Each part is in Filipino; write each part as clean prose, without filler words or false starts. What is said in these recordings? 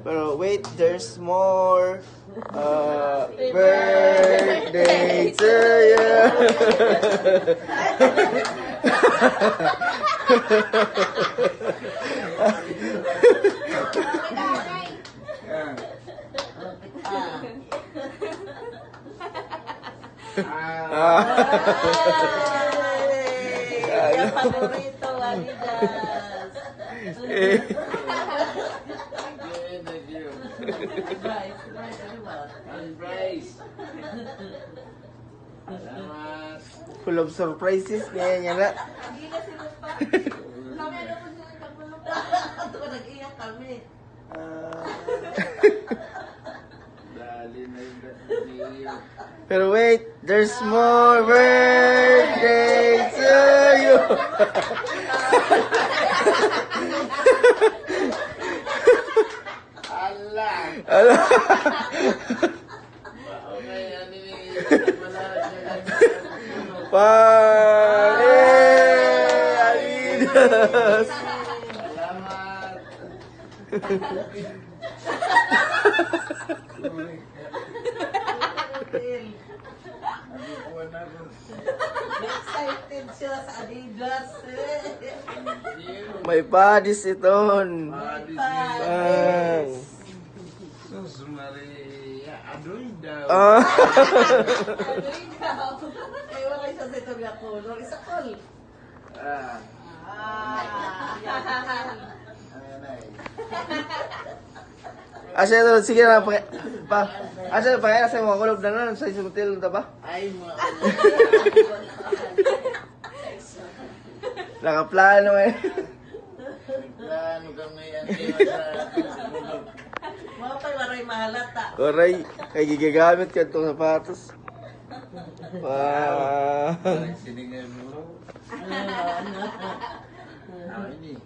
Pero wait, there's more. Birthday to you. Yung paborito, Adidas. Full of surprises niya niya na. Hindi na sila pa. Kami ano po sila nagpulong pa. Ito ka nag-iyak kami. Pero wait, there's more birthday to you. Ala. Adidas. Excited siya sa Adidas. May padis iton. Sus Maria, adoy daw. Adoy daw. Ay, wala siya sa ito nga color. Isa call. Asa ito, sige na pa. Asa pa kaya sa mga kulog na nun sa isang hotel na ba? Ay mo. Nakaplano eh. Plano kami yan. Mga pa'y maray mahalata. Koray, kay gigagamit ka itong sapatos. Wow. Siningan mo. Ini.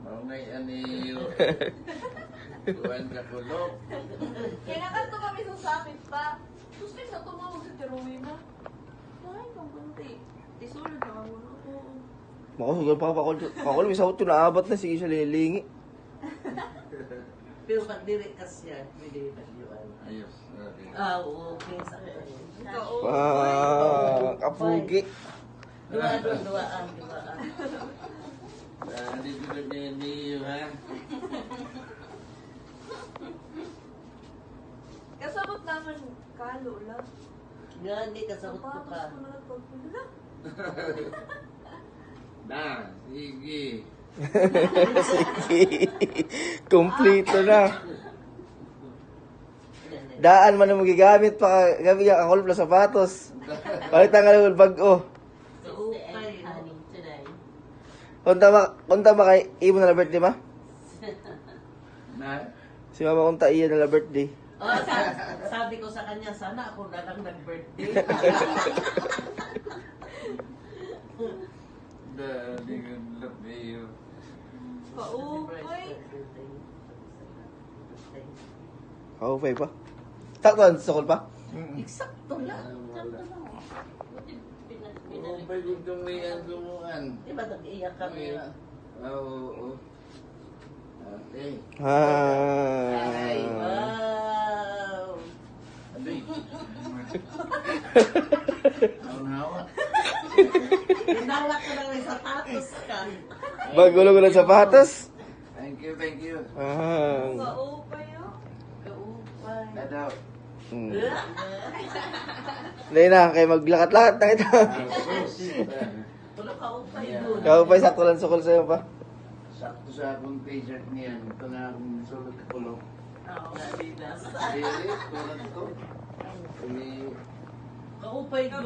Mau ngay ani Buwan ka kulog. Kaya nakanto kami sa summit pa. Tapos may sa tumawag sa Terowina. Ay, pangkunti. Isulod na ako. Makasugal pa ako. May sahot yun naabat na. Sige siya lilingi. Pero pag direkas siya, may direkas yun. Ayos. Okay. Okay sa kanya. Kapugi. Duaan. Dito na niyo ha. Kasabot naman kalo lang. Nga, hindi kasabot ko ka. Tapos ko na nagpagpula. Na, sige. Sige. Kompleto na. Daan man na magigamit pa gabi ang akol plus sapatos. Palitan ka lang bag-o. Kunta ba kay Imo na birthday ma? Na? Si mama kunta iya na birthday. Oh, sabi ko sa kanya, sana ako na lang nag-birthday. Dali ko labiyo. Paupay. Kaupay pa. Takton, sukol pa? Eksakto lang. Oo, ba yung tumiyan tumuan? Di ba nag-iyak kami? Oo. Okay. Ay, wow! Adoy. Hawa. Pinalak ko lang yung sapatos ka. Bagulog ng sapatos? Thank you, thank you. Paupay oh. Kaupay. Dadaw. Hindi na, kayo maglakat-lakat na ito. Tulo kaupay doon. Kaupay, sakto lang sukol sa'yo pa. Sakto sa akong t-shirt niyan. Ito na akong sulot kulong. Oo, Adidas. Really? Tulad ko. Kaupay doon.